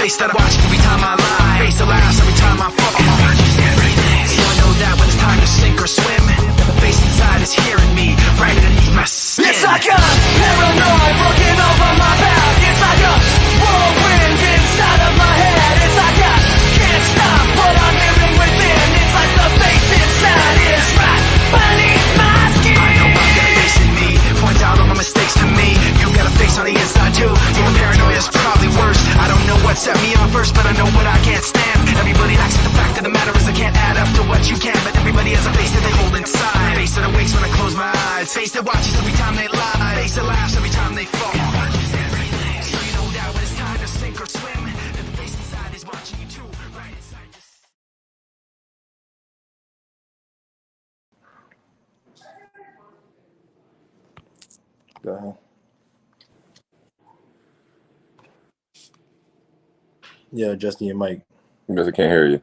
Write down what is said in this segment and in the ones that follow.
face that I watch every time I lie. Face that laughs every time I fall. So I know that when it's time to sink or swim, the face inside is hearing me right underneath my skin. It's like a paranoid looking over my back. It's like a whirlwind inside of my head. It's like I can't stop what I'm living within. It's like the face inside is right beneath my skin. I know I've got a face in me, points out all my mistakes to me. You got a face on the inside too. Your paranoia is probably worse. I don't know what set me on first, but I know what I can't stand. Everybody acts like the fact of the matter is I can't add up to what you can, but everybody has a face that they hold inside. Face that awakes when I close my eyes. Face that watches every time they lie. Face that laughs every time they fall. So you know that when it's time to sink or swim, that the face inside is watching you too, right inside your... Go ahead. Yeah, adjusting your mic. Because I can't hear you.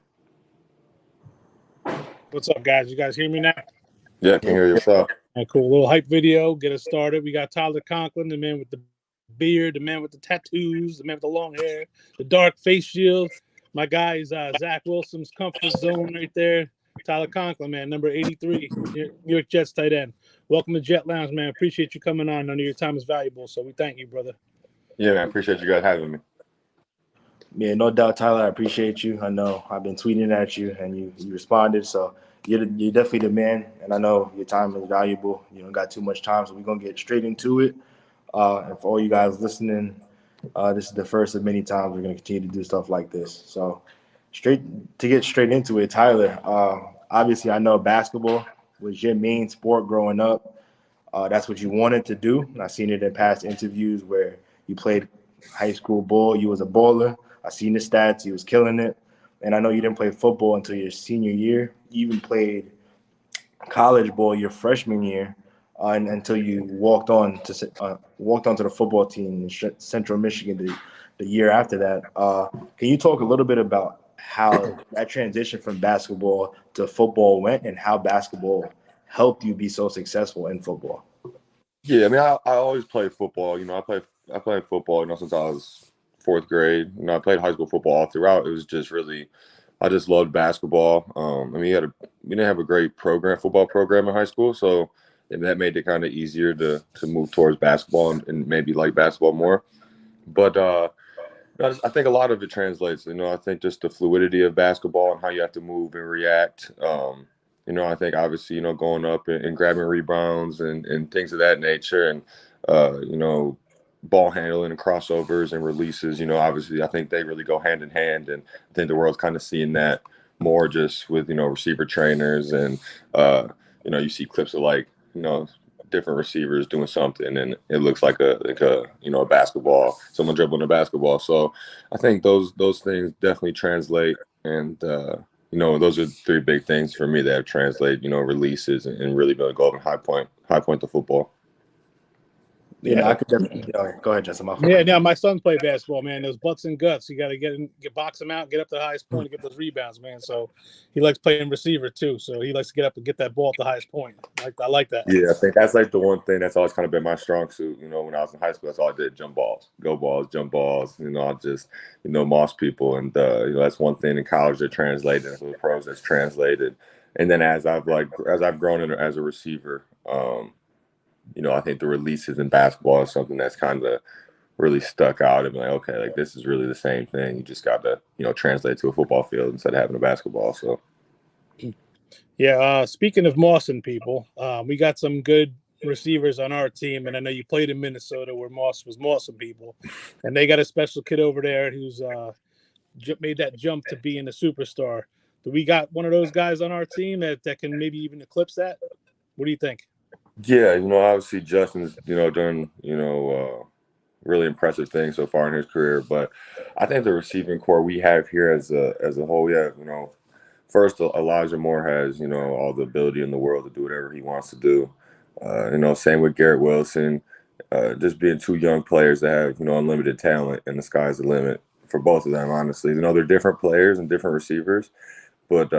What's up, guys? You guys hear me now? Yeah, I can hear you. What's up? All right, cool. Little hype video. Get us started. We got Tyler Conklin, the man with the beard, the man with the tattoos, the man with the long hair, the dark face shield. My guy is Zach Wilson's comfort zone right there. Tyler Conklin, man, number 83, New York Jets tight end. Welcome to Jet Lounge, man. Appreciate you coming on. I know your time is valuable, so we thank you, brother. Yeah, man. Appreciate you guys having me. Yeah, no doubt, Tyler. I appreciate you. I know I've been tweeting at you, and you responded. So you're definitely the man, and I know your time is valuable. You don't got too much time, so we're gonna get straight into it. And for all you guys listening, this is the first of many times we're gonna continue to do stuff like this. So get straight into it, Tyler. Obviously, I know basketball was your main sport growing up. That's what you wanted to do. And I've seen it in past interviews where you played high school ball. You was a baller. I've seen the stats. You was killing it. And I know you didn't play football until your senior year. You even played college ball your freshman year and until you walked onto the football team in Central Michigan the year after that. Can you talk a little bit about how that transition from basketball to football went and how basketball helped you be so successful in football? Yeah, I mean, I always played football. You know, I played football, since I was fourth grade. I played high school football all throughout. It was just really, I just loved basketball. I mean, we didn't have a great football program in high school, so that made it kind of easier to move towards basketball and maybe like basketball more. But I think a lot of it translates. I think just the fluidity of basketball and how you have to move and react. I think obviously, going up and grabbing rebounds and things of that nature and, ball handling and crossovers and releases, obviously I think they really go hand in hand. And I think the world's kind of seeing that more just with, receiver trainers and, you see clips of different receivers doing something and it looks like a basketball, someone dribbling a basketball. So I think those things definitely translate. And, those are three big things for me that have translated, releases and really been a golden high point to football. Yeah, I could definitely go ahead, Justin. Yeah, now my sons play basketball, man. Those butts and guts. You got to box them out, get up to the highest point, and get those rebounds, man. So he likes playing receiver too. So he likes to get up and get that ball at the highest point. I like that. Yeah, I think that's like the one thing that's always kind of been my strong suit. When I was in high school, that's all I did: jump balls, go balls, jump balls. I just moss people, and that's one thing in college that translated. So the pros that's translated, and then as I've grown in as a receiver. I think the releases in basketball is something that's kind of really stuck out and be like, okay, like this is really the same thing. You just got to, translate to a football field instead of having a basketball. So, yeah. Speaking of mossing people, we got some good receivers on our team, and I know you played in Minnesota where Moss was mossing people, and they got a special kid over there who's made that jump to being a superstar. Do we got one of those guys on our team that can maybe even eclipse that? What do you think? Yeah, obviously Justin's, done, really impressive things so far in his career. But I think the receiving core we have here as a whole, we have, first Elijah Moore has, all the ability in the world to do whatever he wants to do. Same with Garrett Wilson, just being two young players that have, unlimited talent, and the sky's the limit for both of them, honestly. They're different players and different receivers, but,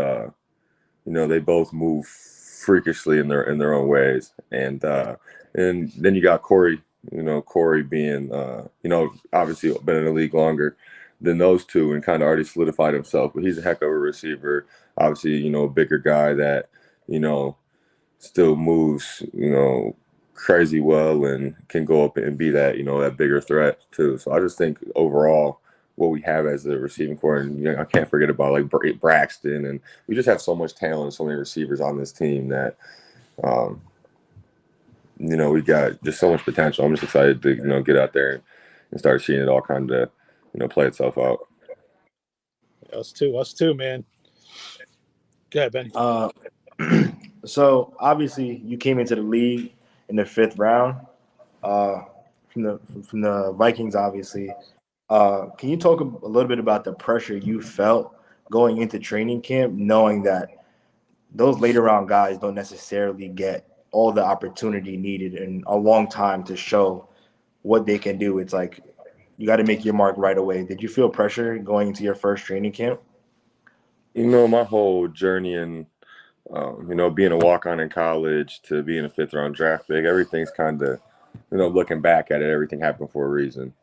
they both move freakishly in their own ways. And then you got Corey, Corey being, obviously been in the league longer, than those two and kind of already solidified himself. But he's a heck of a receiver. Obviously, you know, a bigger guy that, you know, still moves, you know, crazy well and can go up and be that, you know, that bigger threat too. So I just think overall what we have as a receiving core, and you know, I can't forget about like Braxton, and we just have so much talent and so many receivers on this team that, um, you know, we got just so much potential. I'm just excited to, you know, get out there and start seeing it all kind of, you know, play itself out. Us too, man. Go ahead, Benny. So obviously you came into the league in the 5th round uh, from the Vikings. Obviously, can you talk a little bit about the pressure you felt going into training camp, knowing that those later round guys don't necessarily get all the opportunity needed in a long time to show what they can do? It's like you got to make your mark right away. Did you feel pressure going into your first training camp? You know, my whole journey in, you know, being a walk on in college to being a 5th round draft pick, everything's kind of, you know, looking back at it, everything happened for a reason.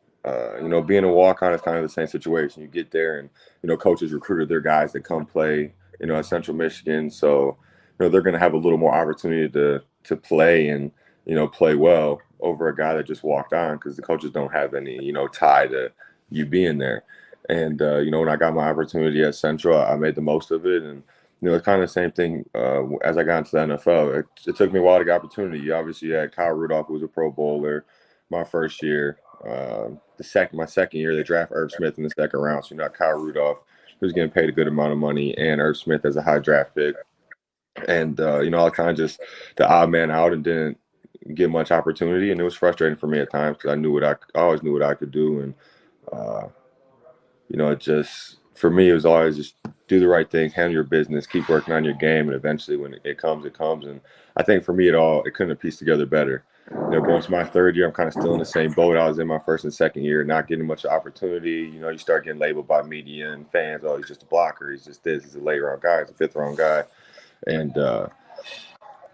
You know, being a walk on is kind of the same situation. You get there and, you know, coaches recruited their guys to come play, you know, at Central Michigan. So, you know, they're going to have a little more opportunity to play and, you know, play well over a guy that just walked on because the coaches don't have any, you know, tie to you being there. And, you know, when I got my opportunity at Central, I made the most of it. And, you know, it's kind of the same thing as I got into the NFL. It took me a while to get opportunity. Obviously, you had Kyle Rudolph, who was a Pro Bowler my first year. My second year, they draft Irv Smith in the 2nd round. So you know, Kyle Rudolph, who's getting paid a good amount of money, and Irv Smith as a high draft pick. And you know, I kind of just the odd man out and didn't get much opportunity, and it was frustrating for me at times because I always knew what I could do, and uh, you know, it just for me it was always just do the right thing, handle your business, keep working on your game, and eventually when it comes, it comes. And I think for me it couldn't have pieced together better. You know, going to my 3rd year, I'm kind of still in the same boat I was in my 1st and 2nd year, not getting much opportunity. You know, you start getting labeled by media and fans, oh, he's just a blocker, he's just this, he's a late round guy, he's a 5th round guy. And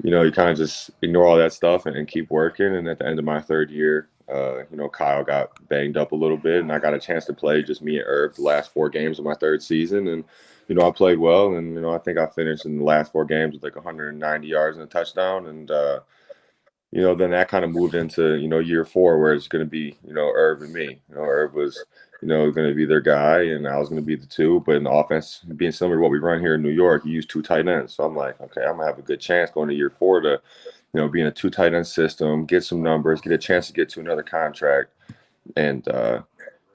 you know, you kind of just ignore all that stuff and keep working. And at the end of my 3rd year, you know, Kyle got banged up a little bit, and I got a chance to play just me and Irv the last 4 games of my 3rd season. And, you know, I played well, and, you know, I think I finished in the last 4 games with like 190 yards and a touchdown. And, you know, then that kind of moved into, you know, year 4 where it's going to be, you know, Irv and me. You know, Irv was, you know, going to be their guy, and I was going to be the 2. But in the offense, being similar to what we run here in New York, you use 2 tight ends. So I'm like, okay, I'm going to have a good chance going to year 4 to, you know, be in a 2 tight end system, get some numbers, get a chance to get to another contract. And,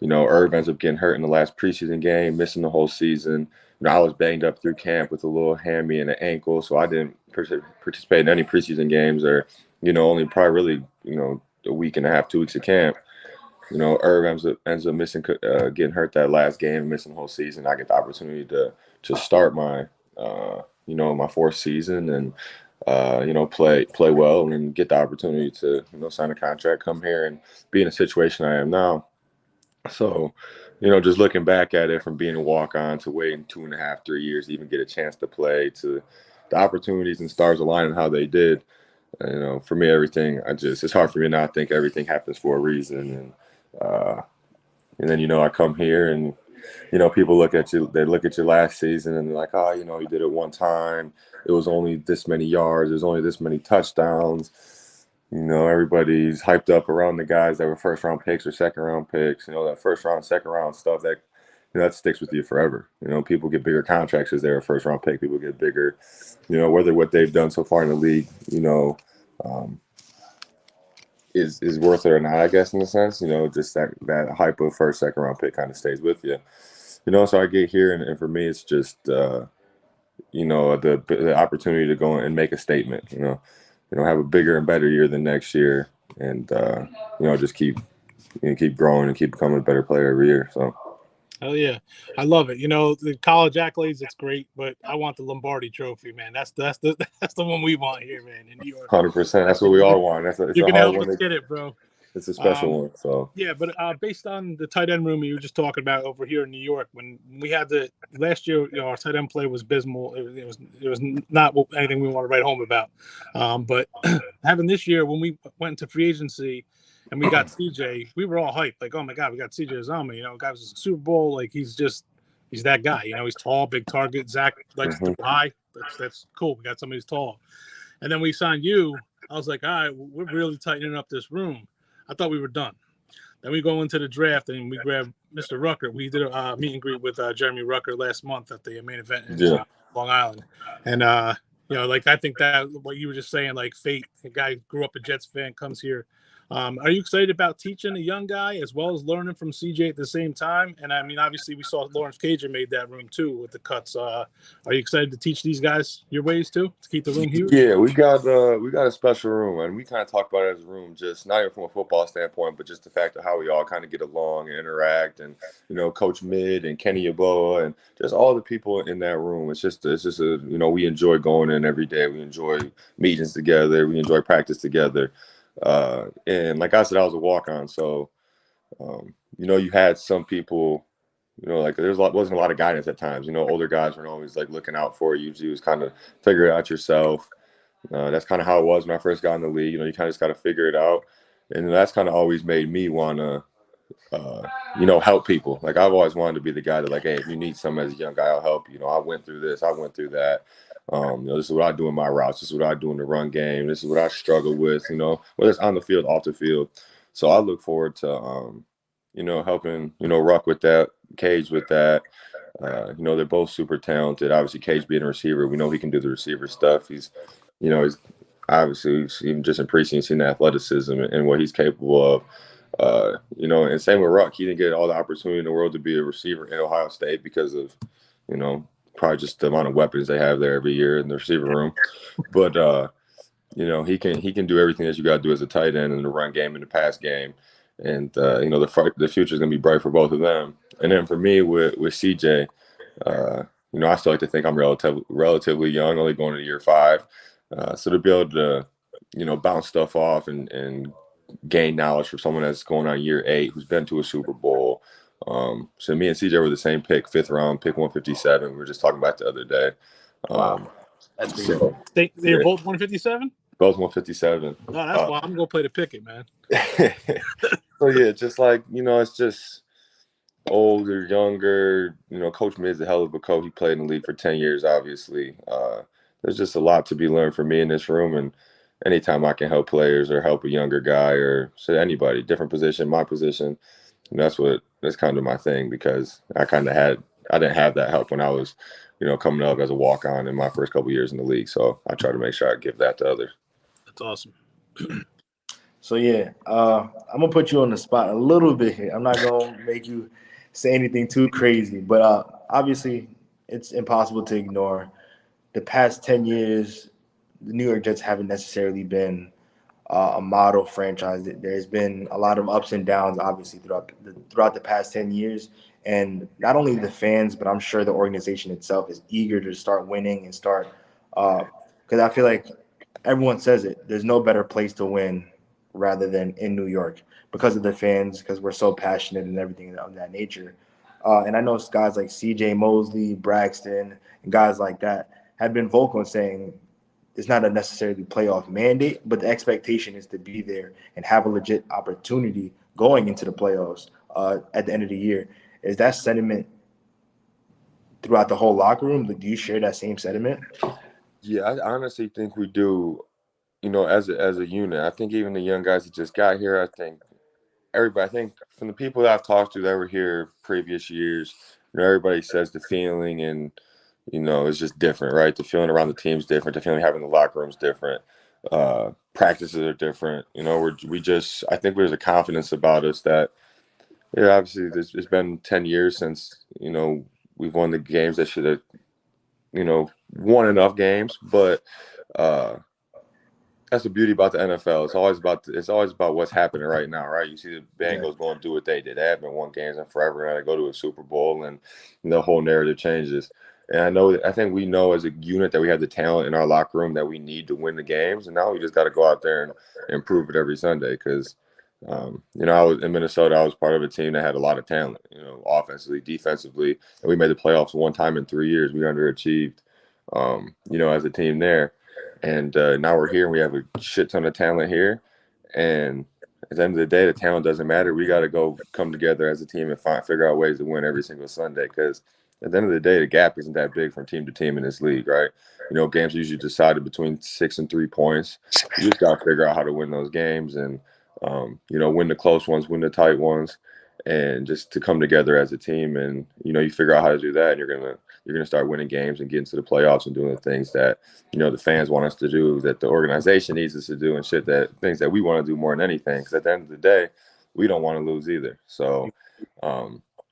you know, Irv ends up getting hurt in the last preseason game, missing the whole season. You know, I was banged up through camp with a little hammy and an ankle, so I didn't participate in any preseason games or, you know, only probably really, you know, a week and a half, 2 weeks of camp. You know, Irv ends up missing, getting hurt that last game, missing the whole season. I get the opportunity to start my, you know, my 4th season and, you know, play well and get the opportunity to, you know, sign a contract, come here and be in a situation I am now. So, you know, just looking back at it from being a walk-on to waiting 2.5, 3 years to even get a chance to play to the opportunities and stars aligning how they did. You know, for me, it's hard for me to not think everything happens for a reason. And then, you know, I come here and, you know, people look at you, they look at your last season and they're like, oh, you know, you did it one time. It was only this many yards. There's only this many touchdowns. You know, everybody's hyped up around the guys that were 1st-round picks or 2nd-round picks. You know, that 1st-round, 2nd-round stuff that, you know, that sticks with you forever. You know, people get bigger contracts as they're a 1st-round pick. People get bigger, you know, whether what they've done so far in the league, you know, is worth it or not, I guess, in a sense. You know, just that hype of 1st, 2nd-round pick kind of stays with you. You know, so I get here, and for me, it's just, you know, the opportunity to go and make a statement, you know, have a bigger and better year than next year, and, you know, just keep growing and keep becoming a better player every year. So. Hell yeah, I love it. You know, the college accolades, it's great, but I want the Lombardi Trophy, man. That's the one we want here, man, in New York. 100%. That's what we all want. It's you a can hard help one. us get it, bro. It's a special one. So yeah, but based on the tight end room you were just talking about over here in New York, when we had the last year, you know, our tight end play was abysmal. It was not anything we want to write home about. But having this year, when we went into free agency, and we got CJ. We were all hyped, like, oh my god, we got CJ Uzomah. You know, guy was a Super Bowl. Like he's that guy. You know, he's tall, big target. Zach likes to throw high. That's cool. We got somebody who's tall. And then we signed you. I was like, all right, we're really tightening up this room. I thought we were done. Then we go into the draft and we grab Mr. Rucker. We did a meet and greet with Jeremy Rucker last month at the main event in Long Island. And, you know, like I think that what you were just saying, like fate, a guy grew up a Jets fan, comes here. Are you excited about teaching a young guy as well as learning from CJ at the same time? And I mean, obviously, we saw Lawrence Cager made that room too with the cuts. Are you excited to teach these guys your ways too to keep the room huge? Yeah, we got a special room, and we kind of talk about it as a room, just not even from a football standpoint, but just the fact of how we all kind of get along and interact, and you know, Coach Mid and Kenny Yeboah and just all the people in that room. It's just a you know, we enjoy going in every day. We enjoy meetings together. We enjoy practice together. And like I said, I was a walk-on, so you know, you had some people, you know, like wasn't a lot of guidance at times. You know, older guys weren't always like looking out for you. You was kind of figure it out yourself. That's kind of how it was when I first got in the league. You know, you kind of just got to figure it out, and that's kind of always made me want to, you know, help people. Like I've always wanted to be the guy that, like, hey, if you need something as a young guy, I'll help you. You know, I went through this, I went through that. You know, this is what I do in my routes. This is what I do in the run game. This is what I struggle with. You know, whether it's on the field, off the field. So I look forward to, you know, helping, you know, Ruck with that, Cage with that. You know, they're both super talented. Obviously, Cage being a receiver, we know he can do the receiver stuff. He's obviously even just in preseason seen the athleticism and what he's capable of. You know, and same with Ruck. He didn't get all the opportunity in the world to be a receiver in Ohio State because of, you know, probably just the amount of weapons they have there every year in the receiver room. But you know, he can do everything that you got to do as a tight end in the run game and the pass game. And you know, the future is going to be bright for both of them. And then for me with CJ, you know, I still like to think I'm relatively young, only going to year 5. So to be able to, you know, bounce stuff off and gain knowledge from someone that's going on year 8, who's been to a Super Bowl. So me and CJ were the same pick, 5th round, pick 157. We were just talking about the other day. Wow, that's crazy. So, They're both 157. Both 157. No, that's why I'm gonna play the picket, man. So yeah, just like, you know, it's just older, younger. You know, Coach Mid's a hell of a coach. He played in the league for 10 years, obviously. There's just a lot to be learned from me in this room, and anytime I can help players or help a younger guy or say anybody, different position, my position, that's kind of my thing, because I didn't have that help when I was, you know, coming up as a walk-on in my first couple years in the league. So I try to make sure I give that to others. That's awesome. So yeah, I'm gonna put you on the spot a little bit here. I'm not gonna make you say anything too crazy, but obviously it's impossible to ignore the past 10 years. The New York Jets haven't necessarily been a model franchise. There's been a lot of ups and downs, obviously, throughout the past 10 years. And not only the fans, but I'm sure the organization itself is eager to start winning and start because I feel like everyone says it. There's no better place to win rather than in New York because of the fans, because we're so passionate and everything of that nature. And I know guys like C.J. Mosley, Braxton, and guys like that have been vocal in saying it's not a necessarily playoff mandate, but the expectation is to be there and have a legit opportunity going into the playoffs at the end of the year. Is that sentiment throughout the whole locker room? Do you share that same sentiment? Yeah, I honestly think we do. You know, as a unit, I think even the young guys that just got here, I think from the people that I've talked to that were here previous years, you know, everybody says the feeling and, you know, it's just different, right? The feeling around the team's different. The feeling having the locker room's different. Practices are different. You know, I think there's a confidence about us that, yeah, obviously it's been 10 years since, you know, we've won the games that should have, you know, won enough games, but that's the beauty about the NFL. It's always about what's happening right now, right? You see the Bengals going to do what they did. They haven't won games in forever, and they go to a Super Bowl, and the whole narrative changes. And I think we know as a unit that we have the talent in our locker room that we need to win the games, and now we just got to go out there and improve it every Sunday. Because, you know, I was in Minnesota. I was part of a team that had a lot of talent, you know, offensively, defensively, and we made the playoffs one time in 3 years. We underachieved, you know, as a team there. And now we're here and we have a shit ton of talent here. And at the end of the day, the talent doesn't matter. We got to go come together as a team and figure out ways to win every single Sunday. Because at the end of the day, the gap isn't that big from team to team in this league, right? Games are usually decided between 6 and 3 points. You just got to figure out how to win those games and, win the close ones, win the tight ones, and just to come together as a team. And, you figure out how to do that, and you're gonna start winning games and getting to the playoffs and doing the things that the fans want us to do, that the organization needs us to do, and things that we want to do more than anything. Because at the end of the day, we don't want to lose either. So,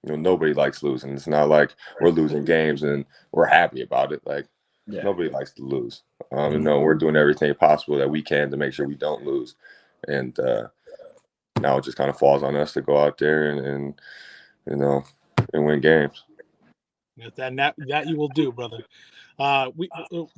nobody likes losing. It's not like we're losing games and we're happy about it. Like nobody likes to lose. We're doing everything possible that we can to make sure we don't lose. And now it just kind of falls on us to go out there and win games. That you will do, brother. We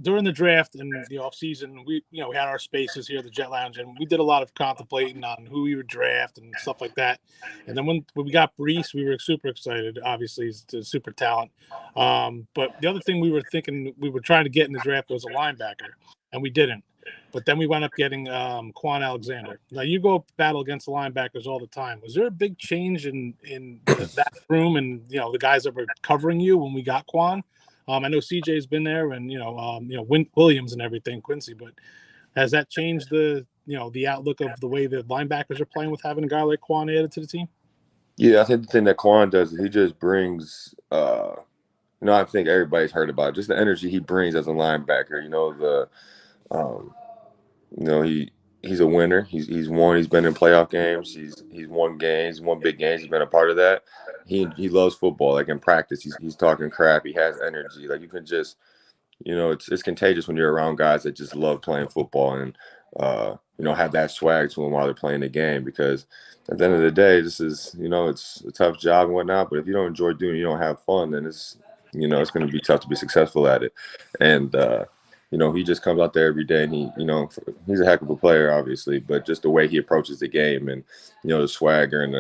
during the draft and the offseason, we had our spaces here at the Jet Lounge, and we did a lot of contemplating on who we would draft and stuff like that. And then when we got Brees, we were super excited. Obviously, he's a super talent. But the other thing we were thinking we were trying to get in the draft was a linebacker, and we didn't. But then we wound up getting Quan Alexander. Now you go battle against the linebackers all the time. Was there a big change in that room and the guys that were covering you when we got Quan? I know CJ's been there, and Williams and everything, Quincy. But has that changed the outlook of the way the linebackers are playing with having a guy like Quan added to the team? Yeah, I think the thing that Quan does is he just brings. I think everybody's heard about it, just the energy he brings as a linebacker. He's a winner. He's won. He's been in playoff games. He's won games. He's won big games. He's been a part of that. He loves football. Like in practice, he's talking crap. He has energy. Like you can just, it's contagious when you're around guys that just love playing football and have that swag to them while they're playing the game. Because at the end of the day, this is it's a tough job and whatnot. But if you don't enjoy doing it, you don't have fun, then it's it's going to be tough to be successful at it. And he just comes out there every day, and he's a heck of a player, obviously, but just the way he approaches the game and, the swagger and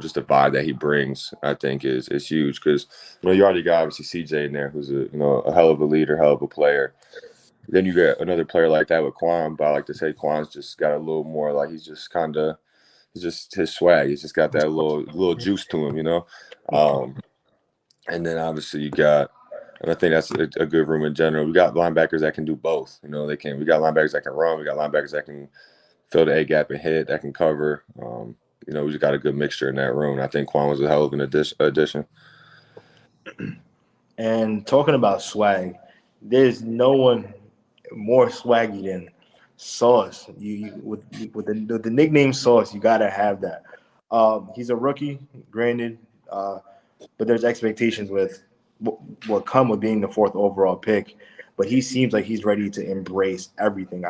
just the vibe that he brings, I think is huge. Because, you already got obviously CJ in there, who's a hell of a leader, hell of a player. Then you get another player like that with Quan, but I like to say Quan's just got a little more like he's just his swag. He's just got that little juice to him, and then obviously you got. And I think that's a good room in general. We got linebackers that can do both. We got linebackers that can run. We got linebackers that can fill the A gap and hit, that can cover. We just got a good mixture in that room. And I think Quan was a hell of an addition. And talking about swag, there's no one more swaggy than Sauce. With the nickname Sauce, you gotta have that. He's a rookie, granted, but there's expectations with what come with being the 4th overall pick, but he seems like he's ready to embrace everything.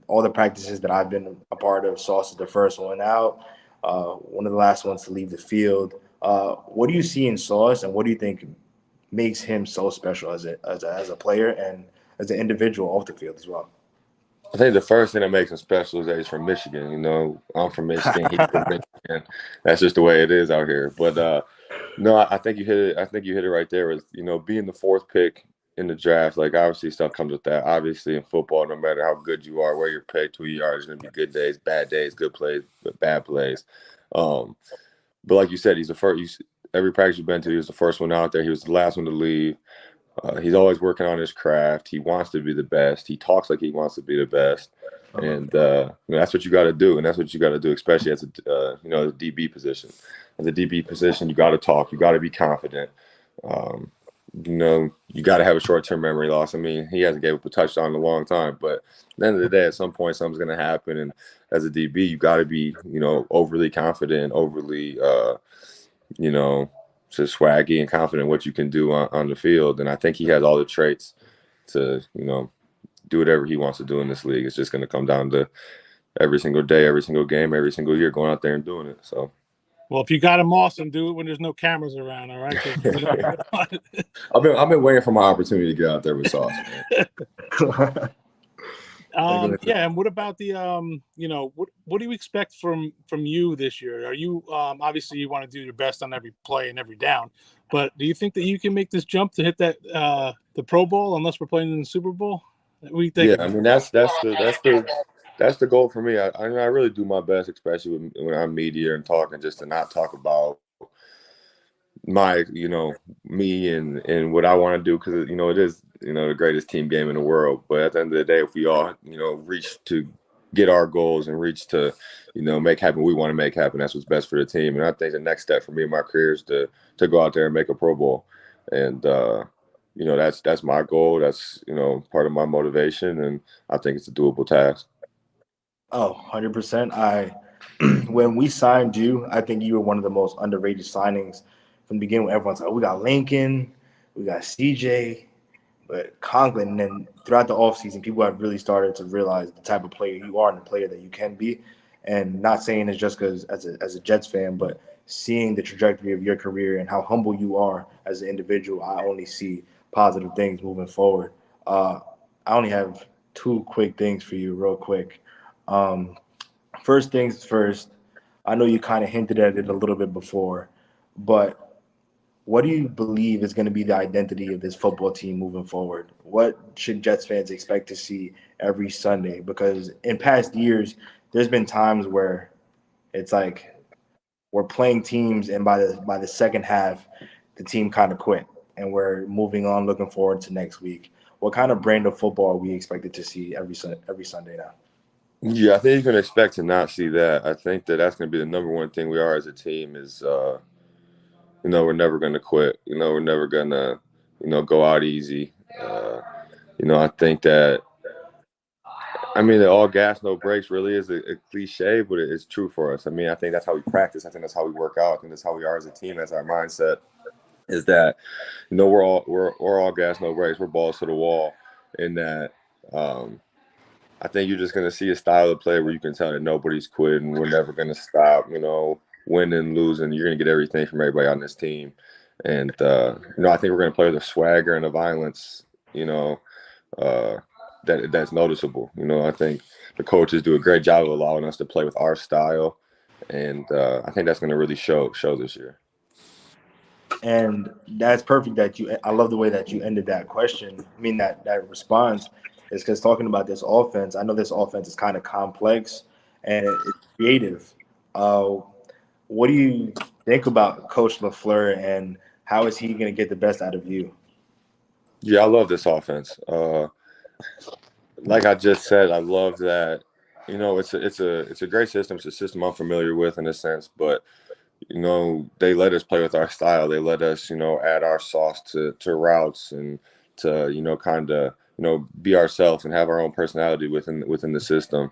All the practices that I've been a part of, Sauce is the first one out, one of the last ones to leave the field. What do you see in Sauce, and what do you think makes him so special as a player and as an individual off the field as well? I think the first thing that makes him special is that he's from Michigan. I'm from Michigan. He's from Michigan. That's just the way it is out here. But no, I think you hit it. I think you hit it right there. With being the 4th pick in the draft, like obviously stuff comes with that. Obviously in football, no matter how good you are, where you're picked, who you are, there's going to be good days, bad days, good plays, but bad plays. But like you said, he's the first. Every practice you've been to, he was the first one out there. He was the last one to leave. He's always working on his craft. He wants to be the best. He talks like he wants to be the best. And that's what you got to do, and that's what you got to do, especially as a the DB position. As a DB position, you got to talk. You got to be confident. You got to have a short-term memory loss. I mean, he hasn't gave up a touchdown in a long time, but at the end of the day, at some point, something's going to happen. And as a DB, you got to be, overly confident, overly, just swaggy and confident in what you can do on the field. And I think he has all the traits to, do whatever he wants to do in this league. It's just going to come down to every single day, every single game, every single year going out there and doing it. So. Well, if you got him awesome, do it when there's no cameras around, all right? I've been waiting for my opportunity to get out there with Sauce. Yeah, and what about the what do you expect from you this year? Are you obviously you want to do your best on every play and every down, but do you think that you can make this jump to hit that the Pro Bowl unless we're playing in the Super Bowl? What do you think? Yeah, I mean that's the That's the goal for me. I really do my best, especially when I'm media and talking, just to not talk about my, me and what I want to do, because it is the greatest team game in the world. But at the end of the day, if we all reach to get our goals and reach to make happen what we want to make happen, that's what's best for the team. And I think the next step for me in my career is to go out there and make a Pro Bowl. And that's my goal. That's part of my motivation, and I think it's a doable task. Oh, 100%. When we signed you, I think you were one of the most underrated signings from the beginning. When everyone's like, we got Lincoln, we got CJ, but Conklin. And then throughout the offseason, people have really started to realize the type of player you are and the player that you can be. And not saying it's just because as a Jets fan, but seeing the trajectory of your career and how humble you are as an individual, I only see positive things moving forward. I only have two quick things for you, real quick. Um, First things first, I know you kind of hinted at it a little bit before, but what do you believe is going to be the identity of this football team moving forward? What should Jets fans expect to see every Sunday? Because in past years, there's been times where it's like we're playing teams, and by the second half, the team kind of quit, and we're moving on, looking forward to next week. What kind of brand of football are we expected to see every Sunday now? Yeah, I think you can expect to not see that. I think that's going to be the number one thing we are as a team is, we're never going to quit. We're never going to, go out easy. I think that, the all gas, no brakes really is a cliche, but it's true for us. I think that's how we practice. I think that's how we work out. I think that's how we are as a team. That's our mindset is that, we're all gas, no brakes. We're balls to the wall in that, I think you're just going to see a style of play where you can tell that nobody's quitting. We're never going to stop, winning, losing. You're going to get everything from everybody on this team. And, I think we're going to play with a swagger and a violence, that's noticeable. I think the coaches do a great job of allowing us to play with our style. And I think that's going to really show this year. And that's perfect I love the way that you ended that question. That response is because talking about this offense, I know this offense is kind of complex and it's creative. Uh, what do you think about Coach LaFleur and how is he going to get the best out of you? Yeah, I love this offense. Like I just said, I love that. It's a great system. It's a system I'm familiar with in a sense, but they let us play with our style. They let us, add our sauce to routes and to, kind of, be ourselves and have our own personality within the system.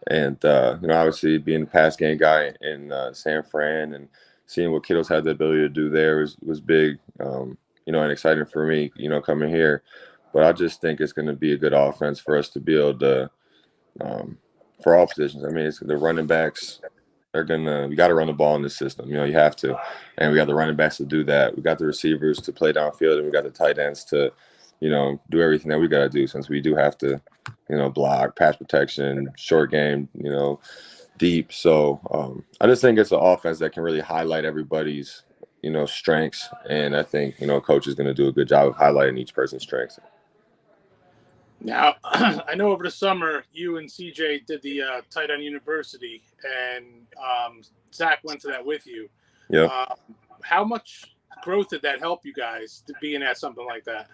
And, obviously being a pass game guy in San Fran and seeing what kiddos had the ability to do there was big, and exciting for me, coming here. But I just think it's going to be a good offense for us to be able to, for all positions. It's the running backs. We got to run the ball in this system. You have to. And we got the running backs to do that. We got the receivers to play downfield, and we got the tight ends to, do everything that we got to do since we do have to, block, pass protection, short game, deep. So I just think it's an offense that can really highlight everybody's, strengths. And I think, coach is going to do a good job of highlighting each person's strengths. Now, I know over the summer you and CJ did the Tight End University, and Zach went to that with you. Yeah. How much growth did that help you guys to being at something like that?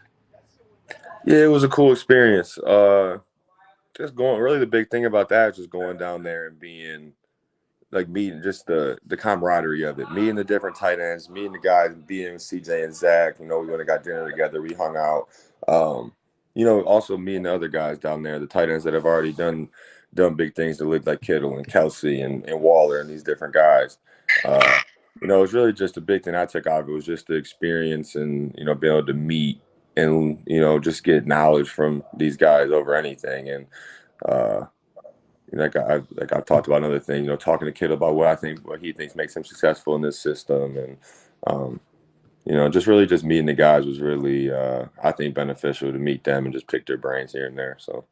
Yeah, it was a cool experience. Really the big thing about that is just going down there and being like meeting just the camaraderie of it, meeting the different tight ends, meeting the guys, being with CJ and Zach. We went and got dinner together. We hung out. Also meeting the other guys down there, the tight ends that have already done big things that look like Kittle and Kelsey and Waller and these different guys. It's really just a big thing I took out of it was just the experience and, being able to meet and, just get knowledge from these guys over anything. And, I've talked about another thing, talking to Kittle about what he thinks makes him successful in this system. And, just really just meeting the guys was really, I think, beneficial to meet them and just pick their brains here and there. So,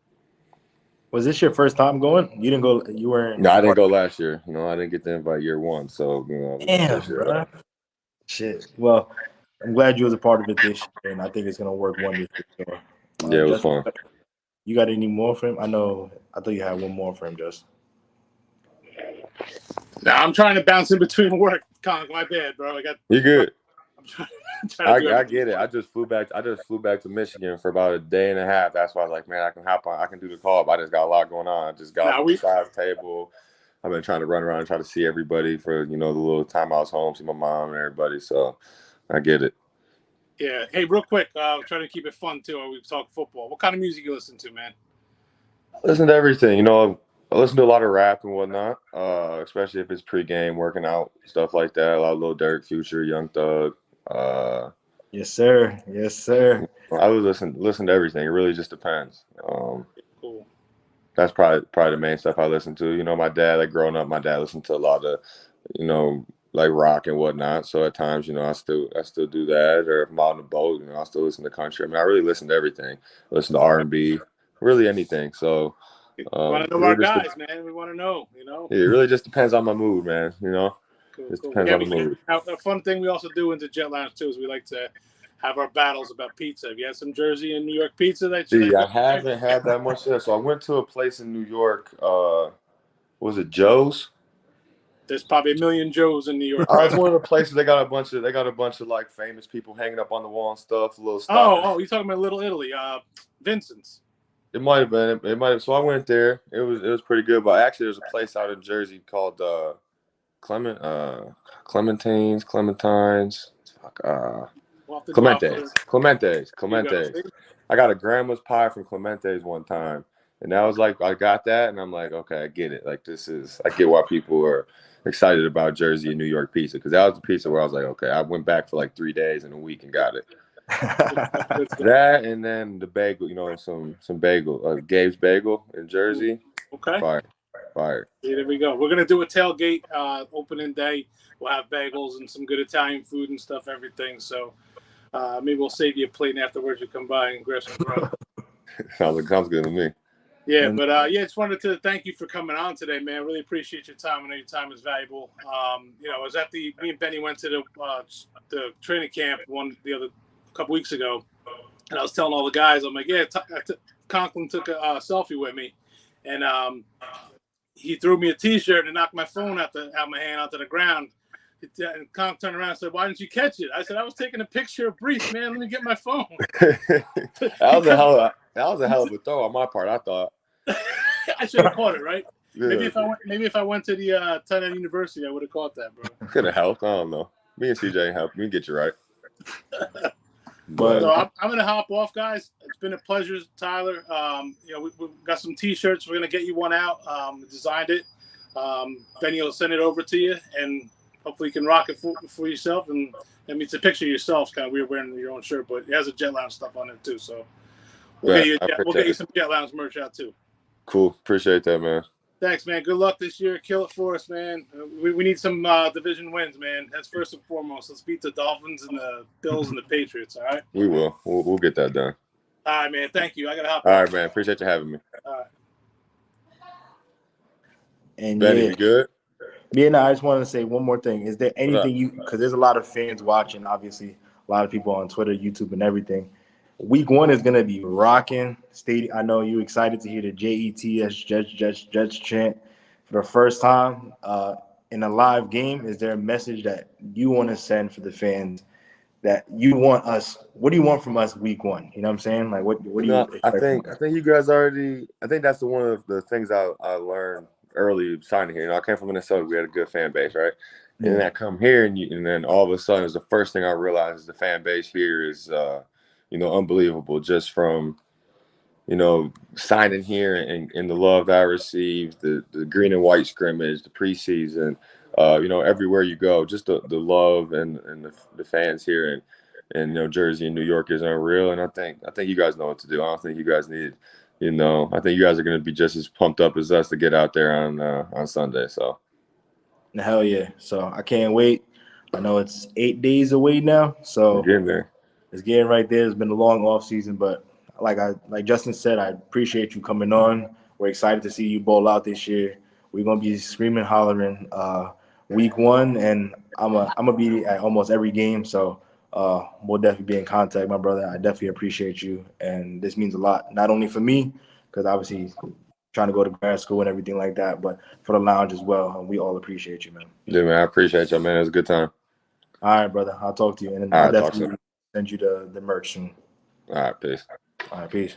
Was this your first time going? You didn't go. You weren't. no, I didn't go last year. I didn't get the invite year one. So, Damn, bro. Shit. Well, I'm glad you was a part of it this year, and I think it's gonna work wonders for sure. Yeah, it was fun. You got any more for him? I thought you had one more for him, just. Now I'm trying to bounce in between work. Conk, my bad, bro. You good? I'm trying to do I get it. I just flew back to Michigan for about a day and a half. That's why I was like, man, I can hop on. I can do the call. But I just got a lot going on. I just got off the side table. I've been trying to run around and try to see everybody for the little time I was home, see my mom and everybody. So I get it. Yeah. Hey, real quick, trying to keep it fun too. We talk football. What kind of music you listen to, man? I listen to everything. I listen to a lot of rap and whatnot, especially if it's pregame, working out, stuff like that. A lot of Lil Durk, Future, Young Thug. Yes, sir. Yes, sir. I would listen to everything. It really just depends. Cool. That's probably the main stuff I listen to. My dad, like growing up, my dad listened to a lot of, like rock and whatnot. So at times, I still do that. Or if I'm out on the boat, I still listen to country. I mean, I really listen to everything. I listen to R&B, really anything. So want to know our guys, man. We want to know. It really just depends on my mood, man. Cool. Depends on the mood. A fun thing we also do in the Jet Lounge too is we like to have our battles about pizza. Have you had some Jersey and New York pizza that you I haven't had that much yet. So I went to a place in New York. Was it Joe's? There's probably a million Joes in New York. It's one of the places they got a bunch of like famous people hanging up on the wall and stuff. Little stuff. Oh, you're talking about Little Italy, Vincent's. It might have been. It might have. So I went there. It was pretty good. But actually, there's a place out in Jersey called Clementines. Clementes. I got a grandma's pie from Clementes one time, and that was like I got that, and I'm like, okay, I get it. Like I get why people are excited about Jersey and New York pizza, because that was the pizza where I was like, okay, I went back for like 3 days and a week and got it. That and then the bagel, some bagel, Gabe's Bagel in Jersey. Okay. Fire. Yeah, there we go. We're gonna do a tailgate opening day. We'll have bagels and some good Italian food and stuff, everything. So maybe we'll save you a plate, and afterwards you come by and grab some grub. Sounds good to me. Yeah, but just wanted to thank you for coming on today, man. Really appreciate your time. I know your time is valuable. I was at me and Benny went to the training camp a couple weeks ago, and I was telling all the guys, I'm like, Conklin took a selfie with me, and he threw me a T-shirt and knocked my phone out my hand onto the ground. And Conk turned around and said, "Why didn't you catch it?" I said, "I was taking a picture of Brees, man. Let me get my phone." that was a hell of a throw on my part, I thought. I should have caught it, right? Yeah. Maybe if I went to the Tennessee University, I would have caught that, bro. Could have helped. I don't know. Me and CJ helped. We can get you right. But so I'm gonna hop off, guys. It's been a pleasure, Tyler. We've got some T-shirts. We're gonna get you one out. Designed it. Benny will send it over to you, and hopefully you can rock it for yourself. And it's a picture of yourself. It's kind of weird wearing your own shirt, but it has a Jet Lounge stuff on it too. So we'll get you some Jet Lounge merch out too. Cool. Appreciate that, man. Thanks, man. Good luck this year. Kill it for us, man. We need some division wins, man. That's first and foremost. Let's beat the Dolphins and the Bills and the Patriots, all right? We will. We'll get that done. All right, man. Thank you. I got to hop All right, man. Appreciate you having me. All right. And Benny, you good? Yeah, no, I just wanted to say one more thing. Is there anything because there's a lot of fans watching, obviously, a lot of people on Twitter, YouTube, and everything. Week 1 is going to be rocking. I know you're excited to hear the Jets chant for the first time in a live game. Is there a message that you want to send for the fans that you want us? What do you want from us week 1? You know what I'm saying? Like, what do you expect? I think you guys already – I think that's one of the things I learned early signing here. I came from Minnesota. We had a good fan base, right? Yeah. And then I come here, and then all of a sudden, it's the first thing I realized is the fan base here is unbelievable, just from, signing here and the love I received, the green and white scrimmage, the preseason, everywhere you go, just the love and the fans here and Jersey and New York is unreal. And I think you guys know what to do. I don't think you guys need, I think you guys are going to be just as pumped up as us to get out there on Sunday. So. Hell yeah. So I can't wait. I know it's 8 days away now. So getting there. It's getting right there. It's been a long off season, but like Justin said, I appreciate you coming on. We're excited to see you bowl out this year. We're gonna be screaming, hollering week 1, and I'm gonna be at almost every game. So we'll definitely be in contact, my brother. I definitely appreciate you, and this means a lot, not only for me, because obviously he's trying to go to grad school and everything like that, but for the lounge as well. And we all appreciate you, man. Yeah, man, I appreciate you, man. It was a good time. All right, brother. I'll talk to you, and then All I'll right, talk definitely soon. send you the merch soon. All right, peace. All right, peace.